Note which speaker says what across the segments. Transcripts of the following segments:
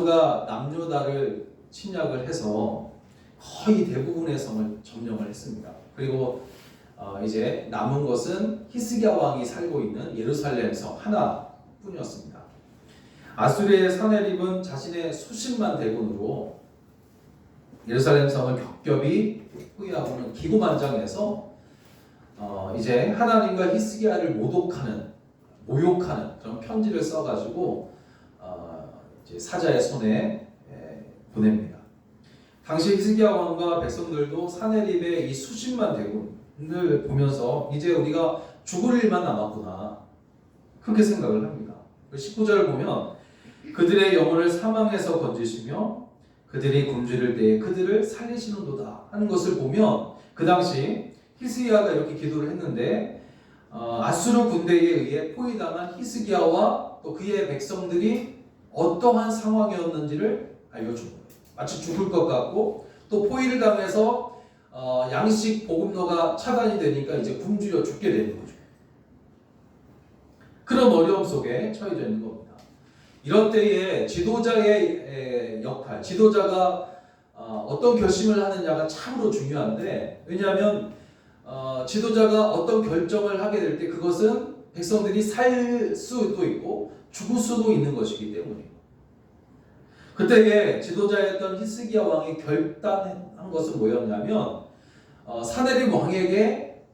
Speaker 1: 아수르가 남유다를 침략을 해서 거의 대부분의 성을 점령을 했습니다. 그리고 이제 남은 것은 히스기야 왕이 살고 있는 예루살렘 성 하나뿐이었습니다. 아수르의 사네립은 자신의 수십만 대군으로 예루살렘 성을 겹겹이 포위하고는 기고만장해서 이제 하나님과 히스기야를 모욕하는 그런 편지를 써가지고 이제 사자의 손에 보냅니다. 당시 히스기야 왕과 백성들도 사네립의 이 수십만 대군을 보면서 이제 우리가 죽을 일만 남았구나 그렇게 생각을 합니다. 19절을 보면 그들의 영혼을 사망에서 건지시며 그들이 굶주릴 때에 그들을 살리시는도다 하는 것을 보면 그 당시 히스기야가 이렇게 기도를 했는데 아수르 군대에 의해 포위당한 히스기야와 또 그의 백성들이 어떠한 상황이었는지를 알려준 거예요. 마치 죽을 것 같고 또 포위를 당해서 양식 보급로가 차단이 되니까 이제 굶주려 죽게 되는 거죠. 그런 어려움 속에 처해져 있는 겁니다. 이런 때에 지도자의 역할, 지도자가 어떤 결심을 하느냐가 참으로 중요한데, 왜냐하면 지도자가 어떤 결정을 하게 될 때 그것은 백성들이 살 수도 있고 죽을 수도 있는 것이기 때문이에요. 그때에 지도자였던 히스기야 왕이 결단한 것은 뭐였냐면 사네립 왕에게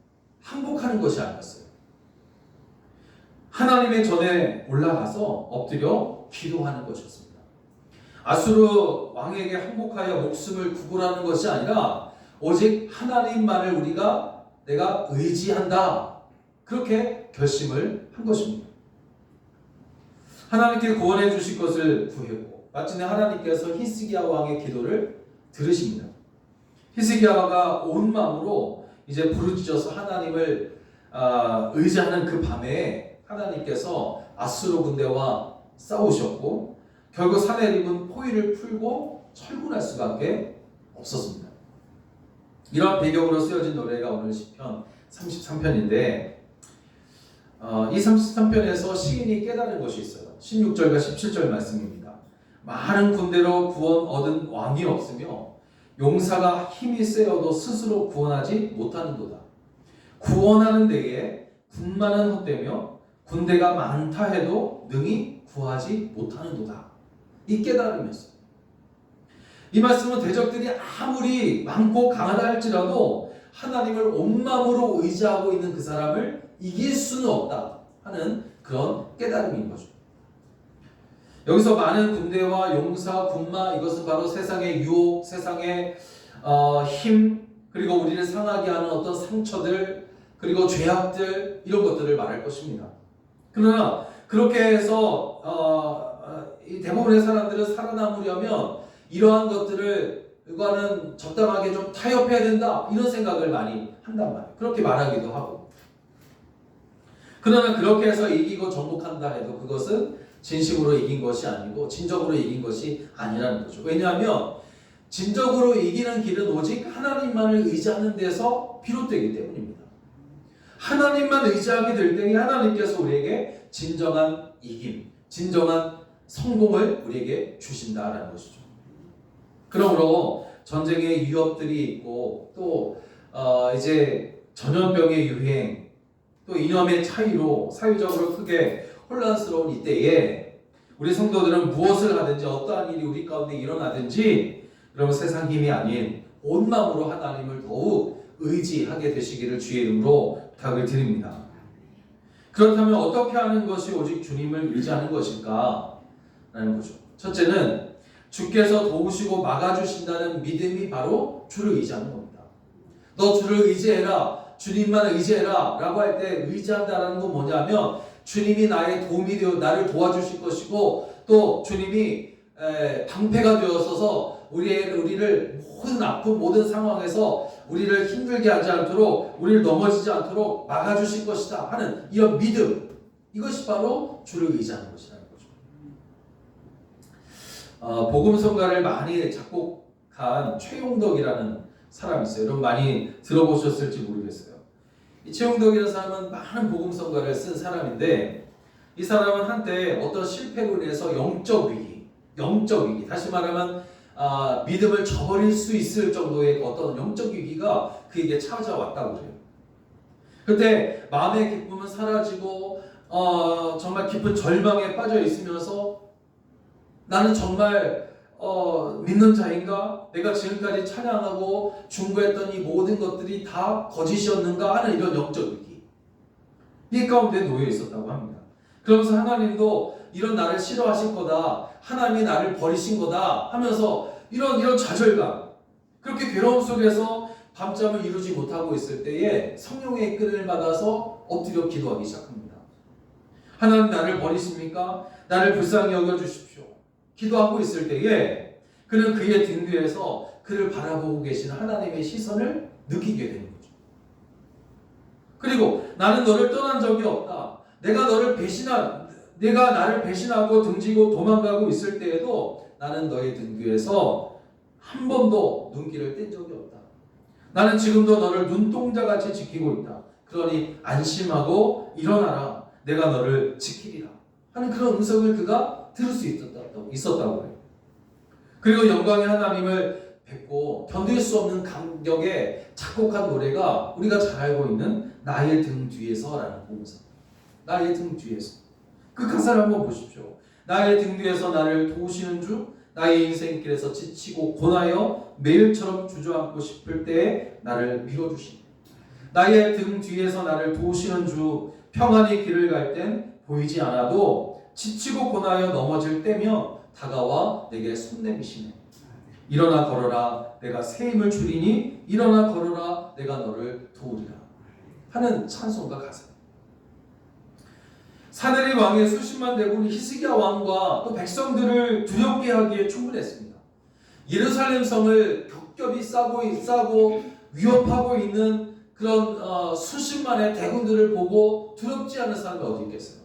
Speaker 1: 항복하는 것이 아니었어요. 하나님의 전에 올라가서 엎드려 기도하는 것이었습니다. 아수르 왕에게 항복하여 목숨을 구걸하는 것이 아니라 오직 하나님만을 내가 의지한다. 그렇게 결심을 한 것입니다. 하나님께 구원해 주실 것을 구했고 마침내 하나님께서 히스기야 왕의 기도를 들으십니다. 히스기야가 온 마음으로 이제 부르짖어서 하나님을 의지하는 그 밤에 하나님께서 아수르 군대와 싸우셨고 결국 사네립은 포위를 풀고 철군할 수밖에 없었습니다. 이런 배경으로 쓰여진 노래가 오늘 시편 33편인데 이 33편에서 시인이 깨달은 것이 있어요. 16절과 17절 말씀입니다. 많은 군대로 구원 얻은 왕이 없으며 용사가 힘이 세어도 스스로 구원하지 못하는도다. 구원하는 데에 군마는 헛되며 군대가 많다 해도 능히 구하지 못하는도다. 이 깨달음이었어요. 이 말씀은 대적들이 아무리 많고 강하다 할지라도 하나님을 온 마음으로 의지하고 있는 그 사람을 이길 수는 없다 하는 그런 깨달음인 거죠. 여기서 많은 군대와 용사, 군마, 이것은 바로 세상의 유혹, 세상의 힘, 그리고 우리를 상하게 하는 어떤 상처들, 그리고 죄악들, 이런 것들을 말할 것입니다. 그러나 그렇게 해서 이 대부분의 사람들은 살아남으려면 이러한 것들과는 적당하게 좀 타협해야 된다, 이런 생각을 많이 한단 말이에요. 그렇게 말하기도 하고. 그러나 그렇게 해서 이기고 정복한다 해도 그것은 진심으로 이긴 것이 아니고 진정으로 이긴 것이 아니라는 거죠. 왜냐하면 진정으로 이기는 길은 오직 하나님만을 의지하는 데서 비롯되기 때문입니다. 하나님만 의지하게 될 때에 하나님께서 우리에게 진정한 이김, 진정한 성공을 우리에게 주신다라는 것이죠. 그러므로 전쟁의 위협들이 있고 또 이제 전염병의 유행, 또 이념의 차이로 사회적으로 크게 혼란스러운 이때에 우리 성도들은 무엇을 하든지 어떠한 일이 우리 가운데 일어나든지 그러면 세상 힘이 아닌 온 마음으로 하나님을 더욱 의지하게 되시기를 주의 이름으로 부탁을 드립니다. 그렇다면 어떻게 하는 것이 오직 주님을 의지하는 것일까? 라는 거죠. 첫째는 주께서 도우시고 막아주신다는 믿음이 바로 주를 의지하는 겁니다. 너 주를 의지해라, 주님만 의지해라 라고 할 때 의지한다는 건 뭐냐면 주님이 나의 도움이 되어 나를 도와주실 것이고 또 주님이 방패가 되어서서 우리를 모든 아픔, 모든 상황에서 우리를 힘들게 하지 않도록, 우리를 넘어지지 않도록 막아주실 것이다 하는 이런 믿음, 이것이 바로 주를 의지하는 것이라는 거죠. 복음성가를 많이 작곡한 최용덕이라는 사람이 있어요. 여러분 많이 들어보셨을지 모르겠어요. 이 최용덕이라는 사람은 많은 복음성가를 쓴 사람인데 이 사람은 한때 어떤 실패로 인해서 영적 위기, 영적 위기, 다시 말하면 믿음을 저버릴 수 있을 정도의 어떤 영적 위기가 그에게 찾아왔다고 그래요. 그때 마음의 기쁨은 사라지고 정말 깊은 절망에 빠져 있으면서 나는 정말 믿는 자인가? 내가 지금까지 찬양하고 중보했던 이 모든 것들이 다 거짓이었는가 하는 이런 영적 위기, 이 가운데 놓여 있었다고 합니다. 그러면서 하나님도 이런 나를 싫어하실 거다, 하나님이 나를 버리신 거다 하면서 이런 좌절감, 그렇게 괴로움 속에서 밤잠을 이루지 못하고 있을 때에 성령의 끈을 받아서 엎드려 기도하기 시작합니다. 하나님 나를 버리십니까? 나를 불쌍히 여겨주십시오. 기도하고 있을 때에 그는 그의 등 뒤에서 그를 바라보고 계시는 하나님의 시선을 느끼게 되는 거죠. 그리고 나는 너를 떠난 적이 없다. 내가 나를 배신하고 등지고 도망가고 있을 때에도 나는 너의 등 뒤에서 한 번도 눈길을 뗀 적이 없다. 나는 지금도 너를 눈동자같이 지키고 있다. 그러니 안심하고 일어나라. 내가 너를 지키리라 하는 그런 음성을 그가 들을 수 있었다고 해요. 그리고 영광의 하나님을 뵙고 견딜 수 없는 감격에 작곡한 노래가 우리가 잘 알고 있는 나의 등 뒤에서라는 보면서, 나의 등 뒤에서, 그 가사를 한번 보십시오. 나의 등 뒤에서 나를 도우시는 주, 나의 인생길에서 지치고 고나여 매일처럼 주저앉고 싶을 때에 나를 밀어주시니, 나의 등 뒤에서 나를 도우시는 주, 평안히 길을 갈 땐 보이지 않아도 지치고 고나여 넘어질 때면 다가와 내게 손 내미시네. 일어나 걸어라 내가 새 힘을 주리니, 일어나 걸어라 내가 너를 도우리라 하는 찬송가 가사. 사내립 왕의 수십만 대군이 히스기야 왕과 또 백성들을 두렵게 하기에 충분했습니다. 예루살렘 성을 겹겹이 싸고 위협하고 있는 그런 수십만의 대군들을 보고 두렵지 않은 사람이 어디 있겠어요?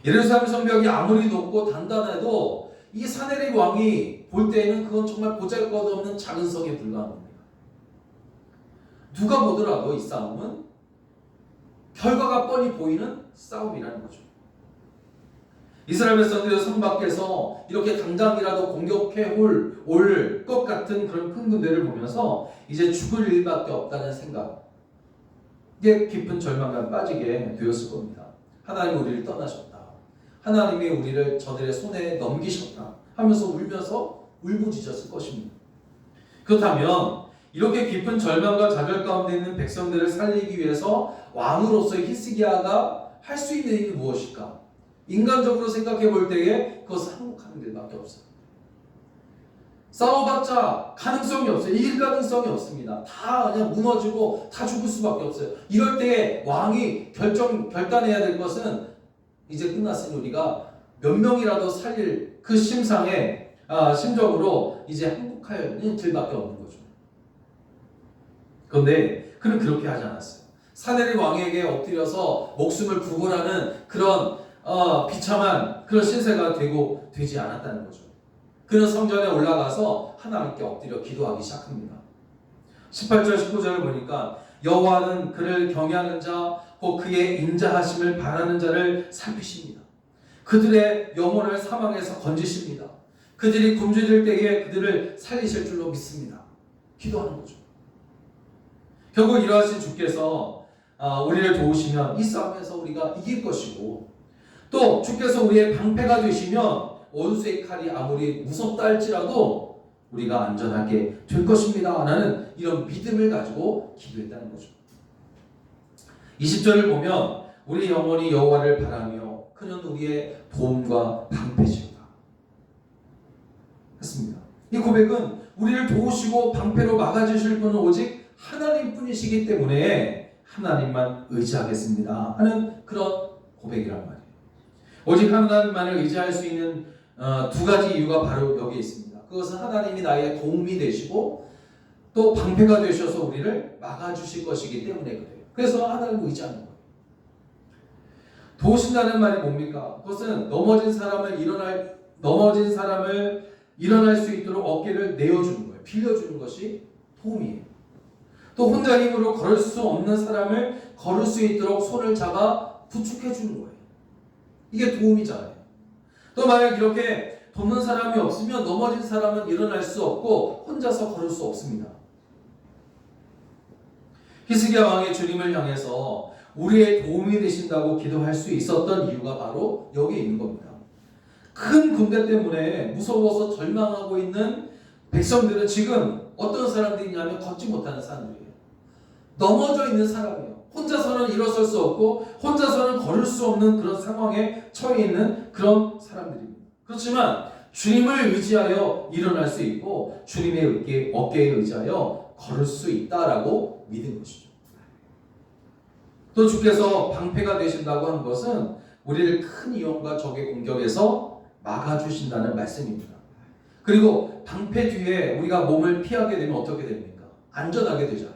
Speaker 1: 예루살렘 성벽이 아무리 높고 단단해도 이 사내립 왕이 볼 때에는 그건 정말 보잘것없는 작은 성에 불과한 겁니다. 누가 보더라도 이 싸움은 결과가 뻔히 보이는 싸움이라는 거죠. 이스라엘 백성들이 성 밖에서 이렇게 당장이라도 공격해 올 것 같은 그런 큰 군대를 보면서 이제 죽을 일밖에 없다는 생각에 깊은 절망감 빠지게 되었을 겁니다. 하나님 우리를 떠나셨다. 하나님이 우리를 저들의 손에 넘기셨다 하면서 울면서 울부짖었을 것입니다. 그렇다면 이렇게 깊은 절망과 좌절 가운데 있는 백성들을 살리기 위해서 왕으로서의 히스기야가 할 수 있는 일이 무엇일까? 인간적으로 생각해 볼 때에 그것은 항복하는 일밖에 없어요. 싸워봤자 가능성이 없어요. 이길 가능성이 없습니다. 다 그냥 무너지고 다 죽을 수밖에 없어요. 이럴 때에 왕이 결단해야 될 것은 이제 끝났으니 우리가 몇 명이라도 살릴 그 심정으로 이제 항복할 길밖에 없는 거죠. 그런데 그는 그렇게 하지 않았어요. 사내립 왕에게 엎드려서 목숨을 구걸하는 그런 비참한 그런 신세가 되지 않았다는 거죠. 그는 성전에 올라가서 하나님께 엎드려 기도하기 시작합니다. 18절 19절을 보니까 여호와는 그를 경외하는 자, 곧 그의 인자하심을 바라는 자를 살피십니다. 그들의 영혼을 사망에서 건지십니다. 그들이 굶주릴 때에 그들을 살리실 줄로 믿습니다. 기도하는 거죠. 결국 이러하신 주께서 우리를 도우시면 이 싸움에서 우리가 이길 것이고, 또 주께서 우리의 방패가 되시면 원수의 칼이 아무리 무섭다 할지라도 우리가 안전하게 될 것입니다 라는 이런 믿음을 가지고 기도했다는 거죠. 20절을 보면 우리 영혼이 여호와를 바라며 그는 우리의 도움과 방패시로다 했습니다. 이 고백은 우리를 도우시고 방패로 막아주실 분은 오직 하나님뿐이시기 때문에 하나님만 의지하겠습니다 하는 그런 고백이란 말이에요. 오직 하나님만을 의지할 수 있는 두 가지 이유가 바로 여기에 있습니다. 그것은 하나님이 나의 도움이 되시고 또 방패가 되셔서 우리를 막아주실 것이기 때문에 그래요. 그래서 하나님을 의지하는 거예요. 도우신다는 말이 뭡니까? 그것은 넘어진 사람을 일어날 수 있도록 어깨를 내어주는 거예요. 빌려주는 것이 도움이에요. 또 혼자 힘으로 걸을 수 없는 사람을 걸을 수 있도록 손을 잡아 부축해 주는 거예요. 이게 도움이잖아요. 또 만약 이렇게 돕는 사람이 없으면 넘어진 사람은 일어날 수 없고 혼자서 걸을 수 없습니다. 히스기야 왕이 주님을 향해서 우리의 도움이 되신다고 기도할 수 있었던 이유가 바로 여기에 있는 겁니다. 큰 군대 때문에 무서워서 절망하고 있는 백성들은 지금 어떤 사람들이냐면 걷지 못하는 사람들이에요. 넘어져 있는 사람이에요. 혼자서는 일어설 수 없고 혼자서는 걸을 수 없는 그런 상황에 처해 있는 그런 사람들입니다. 그렇지만 주님을 의지하여 일어날 수 있고 주님의 어깨에 의지하여 걸을 수 있다라고 믿은 것이죠. 또 주께서 방패가 되신다고 한 것은 우리를 큰 위험과 적의 공격에서 막아주신다는 말씀입니다. 그리고 방패 뒤에 우리가 몸을 피하게 되면 어떻게 됩니까? 안전하게 되잖아요.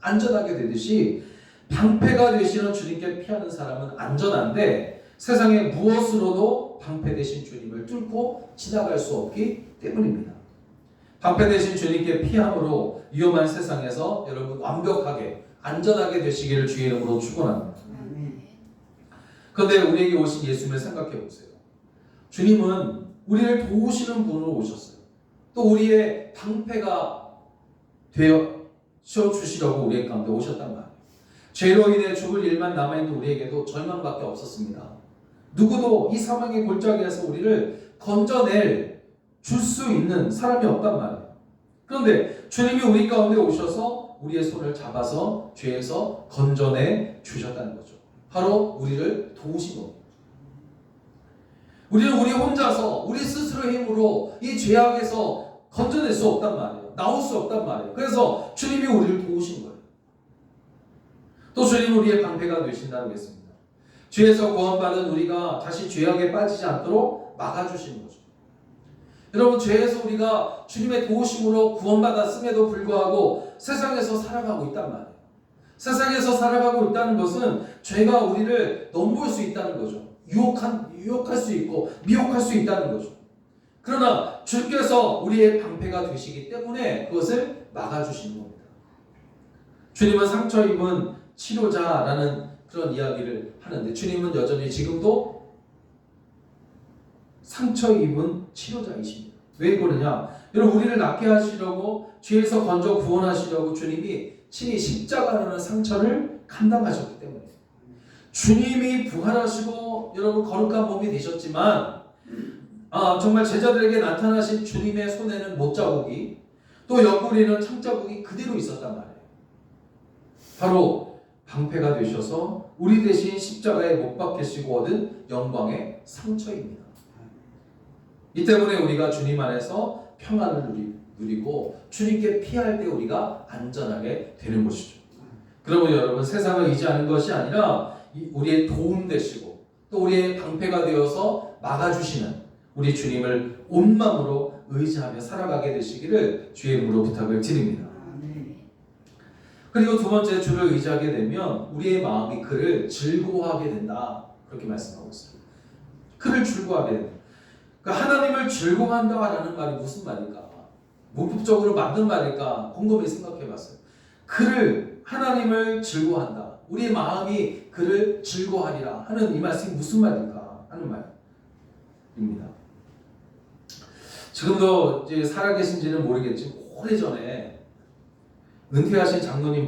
Speaker 1: 안전하게 되듯이 방패가 되시는 주님께 피하는 사람은 안전한데 세상에 무엇으로도 방패 되신 주님을 뚫고 지나갈 수 없기 때문입니다. 방패 되신 주님께 피함으로 위험한 세상에서 여러분 완벽하게 안전하게 되시기를 주의 이름으로 축원합니다. 그런데 우리에게 오신 예수님을 생각해 보세요. 주님은 우리를 도우시는 분으로 오셨어요. 또 우리의 방패가 되어 주시려고 우리의 가운데 오셨단 말이에요. 죄로 인해 죽을 일만 남아있는 우리에게도 절망밖에 없었습니다. 누구도 이 사망의 골짜기에서 우리를 건져낼 줄 수 있는 사람이 없단 말이에요. 그런데 주님이 우리 가운데 오셔서 우리의 손을 잡아서 죄에서 건져내 주셨다는 거죠. 바로 우리를 도우신 겁니다. 우리는 우리 혼자서 우리 스스로의 힘으로 이 죄악에서 건져낼 수 없단 말이에요. 나올 수 없단 말이에요. 그래서 주님이 우리를 도우신 거예요. 또 주님은 우리의 방패가 되신다고 했습니다. 죄에서 구원받은 우리가 다시 죄악에 빠지지 않도록 막아주시는 거죠. 여러분, 죄에서 우리가 주님의 도우심으로 구원받았음에도 불구하고 세상에서 살아가고 있단 말이에요. 세상에서 살아가고 있다는 것은 죄가 우리를 넘볼 수 있다는 거죠. 유혹할 수 있고 미혹할 수 있다는 거죠. 그러나 주께서 우리의 방패가 되시기 때문에 그것을 막아주시는 겁니다. 주님은 상처 입은 치료자라는 그런 이야기를 하는데 주님은 여전히 지금도 상처 입은 치료자이십니다. 왜 그러냐? 여러분, 우리를 낫게 하시려고 죄에서 건져 구원하시려고 주님이 친히 십자가라는 상처를 감당하셨기 때문에 주님이 부활하시고 여러분 거룩한 몸이 되셨지만 정말 제자들에게 나타나신 주님의 손에는 못자국이 또 옆구리에는 창자국이 그대로 있었단 말이에요. 바로 방패가 되셔서 우리 대신 십자가에 못 박히시고 얻은 영광의 상처입니다. 이 때문에 우리가 주님 안에서 평안을 누리고 주님께 피할 때 우리가 안전하게 되는 것이죠. 그러면 여러분, 세상을 의지하는 것이 아니라 우리의 도움 되시고 또 우리의 방패가 되어서 막아주시는 우리 주님을 온 마음으로 의지하며 살아가게 되시기를 주의 이름으로 부탁을 드립니다. 그리고 두 번째, 주를 의지하게 되면 우리의 마음이 그를 즐거워하게 된다. 그렇게 말씀하고 있어요. 그를 즐거워하게 된다. 그러니까 하나님을 즐거워한다라는 말이 무슨 말일까? 문법적으로 맞는 말일까? 곰곰이 생각해봤어요. 그를, 하나님을 즐거워한다. 우리의 마음이 그를 즐거워하리라 하는 이 말씀이 무슨 말일까? 하는 말입니다. 지금도 이제 살아계신지는 모르겠지만 오래전에 은퇴하신 장로님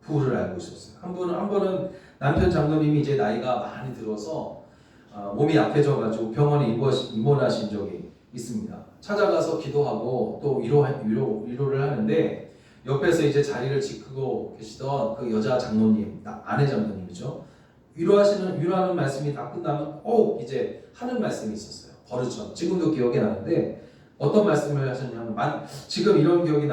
Speaker 1: 부부를 알고 있었어요. 한 번은 남편 장로님이 이제 나이가 많이 들어서 몸이 약해져가지고 병원에 입원하신 적이 있습니다. 찾아가서 기도하고 또 위로를 하는데 옆에서 이제 자리를 지키고 계시던 그 여자 장로님, 아내 장로님이죠. 위로하는 말씀이 다 끝나면 이제 하는 말씀이 있었어요. 버릇처럼. 지금도 기억이 나는데 어떤 말씀을 하셨냐면 지금 이런 기억이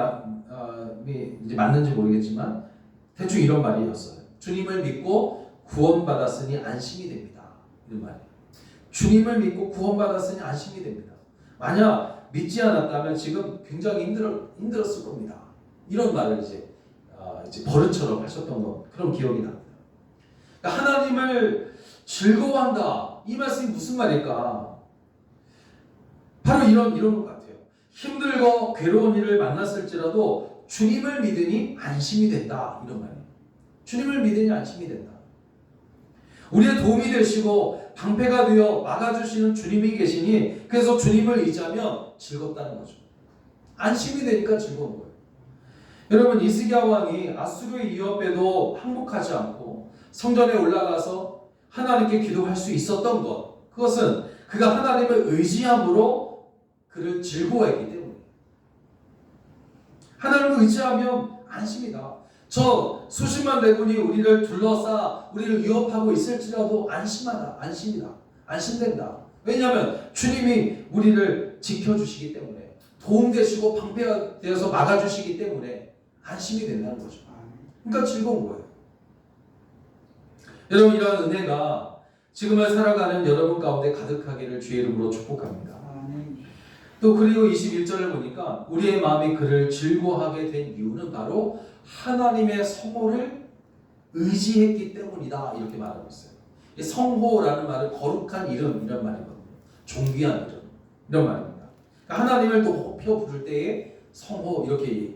Speaker 1: 이제 맞는지 모르겠지만 대충 이런 말이었어요. 주님을 믿고 구원받았으니 안심이 됩니다. 이런 말이에요. 주님을 믿고 구원받았으니 안심이 됩니다. 만약 믿지 않았다면 지금 굉장히 힘들었을 겁니다. 이런 말을 이제 버릇처럼 하셨던 그런 기억이 납니다. 그러니까 하나님을 즐거워한다. 이 말씀이 무슨 말일까? 바로 이런 것 같아요. 힘들고 괴로운 일을 만났을지라도 주님을 믿으니 안심이 된다. 이런 말이에요. 주님을 믿으니 안심이 된다. 우리의 도움이 되시고 방패가 되어 막아주시는 주님이 계시니 그래서 주님을 의지하면 즐겁다는 거죠. 안심이 되니까 즐거운 거예요. 여러분 히스기야 왕이 아수르의 위협에도 항복하지 않고 성전에 올라가서 하나님께 기도할 수 있었던 것, 그것은 그가 하나님을 의지함으로 그를 즐거워했기 때문이에요. 하나님을 의지하면 안심이다. 저 수십만 대군이 우리를 둘러싸 우리를 위협하고 있을지라도 안심이다. 안심된다. 왜냐하면 주님이 우리를 지켜주시기 때문에, 도움되시고 방패가 되어서 막아주시기 때문에 안심이 된다는 거죠. 그러니까 즐거운 거예요. 여러분, 이러한 은혜가 지금을 살아가는 여러분 가운데 가득하기를 주의 이름으로 축복합니다. 또 그리고 21절을 보니까 우리의 마음이 그를 즐거워하게 된 이유는 바로 하나님의 성호를 의지했기 때문이다, 이렇게 말하고 있어요. 성호라는 말은 거룩한 이름, 이런 말이거든요. 존귀한 이름, 이런 말입니다. 그러니까 하나님을 높여 부를 때에 성호, 이렇게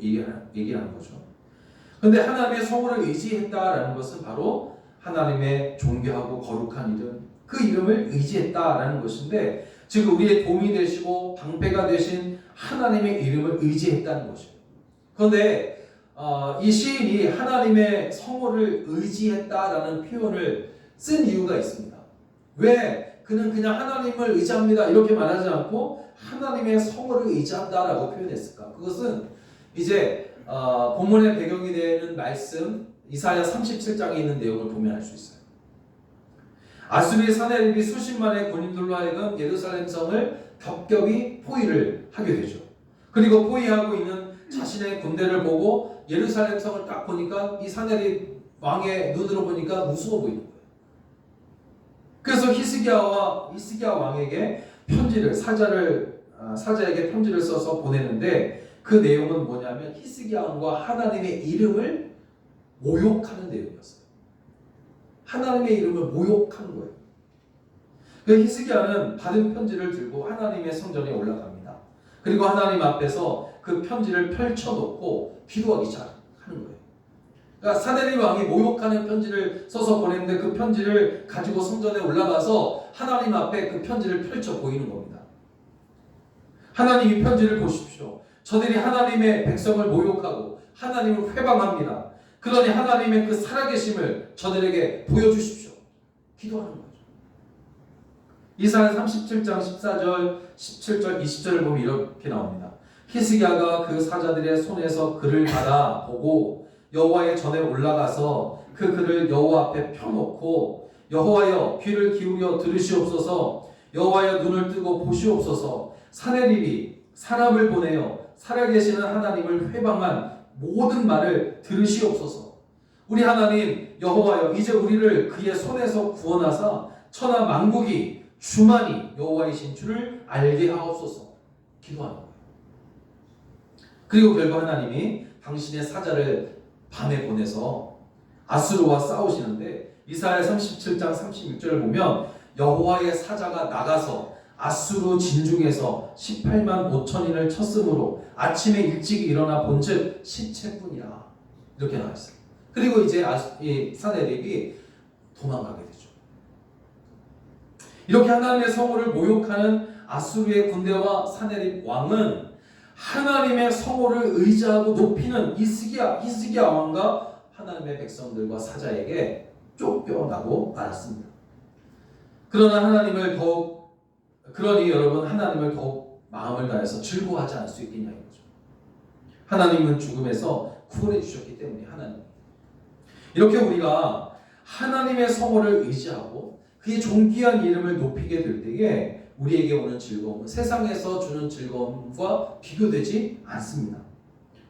Speaker 1: 얘기하는 거죠. 그런데 하나님의 성호를 의지했다라는 것은 바로 하나님의 존귀하고 거룩한 이름, 그 이름을 의지했다라는 것인데, 즉 우리의 도움이 되시고 방패가 되신 하나님의 이름을 의지했다는 것이에요. 그런데 이 시인이 하나님의 성호를 의지했다라는 표현을 쓴 이유가 있습니다. 왜 그는 그냥 하나님을 의지합니다 이렇게 말하지 않고 하나님의 성호를 의지한다라고 표현했을까? 그것은 이제 본문의 배경이 되는 말씀 이사야 37장에 있는 내용을 보면 알 수 있어요. 아수르의 사내립이 수십만의 군인들로 하여금 예루살렘 성을 겹겹이 포위를 하게 되죠. 그리고 포위하고 있는 자신의 군대를 보고 예루살렘 성을 딱 보니까 이 사내립 왕의 눈으로 보니까 무서워 보이는 거예요. 그래서 히스기야 왕에게 편지를, 사자에게 편지를 써서 보내는데, 그 내용은 뭐냐면 히스기야 왕과 하나님의 이름을 모욕하는 내용이었어요. 하나님의 이름을 모욕하는 거예요. 그 히스기야는 받은 편지를 들고 하나님의 성전에 올라갑니다. 그리고 하나님 앞에서 그 편지를 펼쳐놓고 기도하기 시작하는 거예요. 그러니까 사데립 왕이 모욕하는 편지를 써서 보냈는데 그 편지를 가지고 성전에 올라가서 하나님 앞에 그 편지를 펼쳐 보이는 겁니다. 하나님 이 편지를 보십시오. 저들이 하나님의 백성을 모욕하고 하나님을 회방합니다. 그러니 하나님의 그 살아계심을 저들에게 보여주십시오. 기도하는 거죠. 이사야 37장 14절, 17절, 20절을 보면 이렇게 나옵니다. 히스기야가 그 사자들의 손에서 글을 받아 보고 여호와의 전에 올라가서 그 글을 여호와 앞에 펴놓고, 여호와여 귀를 기울여 들으시옵소서, 여호와여 눈을 뜨고 보시옵소서, 사내립이 사람을 보내어 살아계시는 하나님을 회방한 모든 말을 들으시옵소서. 우리 하나님 여호와여, 이제 우리를 그의 손에서 구원하사 천하 만국이 주만이 여호와이신 줄을 알게 하옵소서. 기도하는 거예요. 그리고 결국 하나님이 당신의 사자를 밤에 보내서 아수르와 싸우시는데, 이사야 37장 36절을 보면 여호와의 사자가 나가서 아수르 진중에서 18만 5천인을 쳤으므로 아침에 일찍 일어나 본즉 시체뿐이라, 이렇게 나왔어요. 그리고 이제 사내립이 도망가게 되죠. 이렇게 하나님의 성호를 모욕하는 아수르의 군대와 사내립 왕은 하나님의 성호를 의지하고 높이는 히스기야 왕과 하나님의 백성들과 사자에게 쫓겨나고 말았습니다. 그러니 여러분, 하나님을 더욱 마음을 다해서 즐거워하지 않을 수 있겠냐 이거죠. 하나님은 죽음에서 구원해 주셨기 때문에 하나님. 이렇게 우리가 하나님의 성호를 의지하고 그의 존귀한 이름을 높이게 될 때에 우리에게 오는 즐거움은 세상에서 주는 즐거움과 비교되지 않습니다.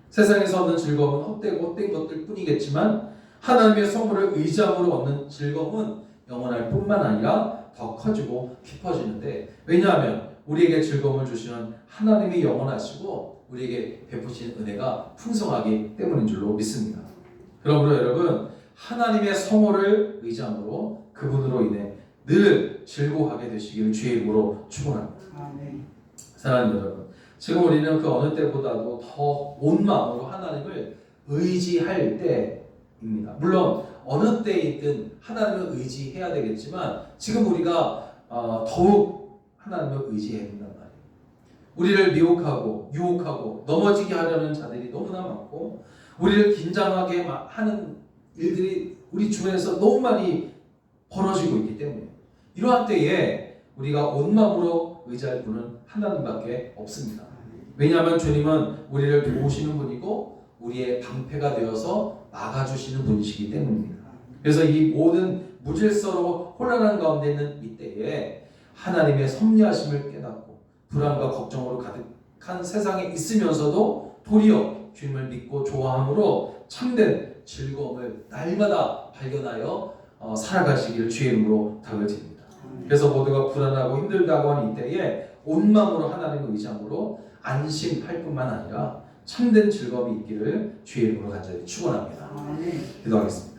Speaker 1: 세상에서 얻는 즐거움은 헛된 것들 뿐이겠지만 하나님의 성호를 의지함으로 얻는 즐거움은 영원할 뿐만 아니라 더 커지고 깊어지는데, 왜냐하면 우리에게 즐거움을 주시는 하나님이 영원하시고 우리에게 베푸신 은혜가 풍성하기 때문인 줄로 믿습니다. 그러므로 여러분, 하나님의 성호를 의지함으로 그분으로 인해 늘 즐거워하게 되시기를 주의 이름으로 축원합니다. 사랑하는 여러분, 지금 우리는 그 어느 때보다도 더 온 마음으로 하나님을 의지할 때입니다. 물론 어느 때이든 하나님을 의지해야 되겠지만 지금 우리가 더욱 하나님을 의지해야 된단 말이에요. 우리를 미혹하고 유혹하고 넘어지게 하려는 자들이 너무나 많고 우리를 긴장하게 하는 일들이 우리 주변에서 너무 많이 벌어지고 있기 때문에 이러한 때에 우리가 온 마음으로 의지할 분은 하나님밖에 없습니다. 왜냐하면 주님은 우리를 도우시는 분이고 우리의 방패가 되어서 막아주시는 분이시기 때문입니다. 그래서 이 모든 무질서로 혼란한 가운데 있는 이때에 하나님의 섭리하심을 깨닫고 불안과 걱정으로 가득한 세상에 있으면서도 도리어 주님을 믿고 좋아함으로 참된 즐거움을 날마다 발견하여 살아가시기를 주의 이름으로 답을 드립니다. 그래서 모두가 불안하고 힘들다고 하는 이때에 온 마음으로 하나님을 의지함으로 안심할 뿐만 아니라 참된 즐거움이 있기를 주의 이름으로 간절히 축원합니다. 기도하겠습니다.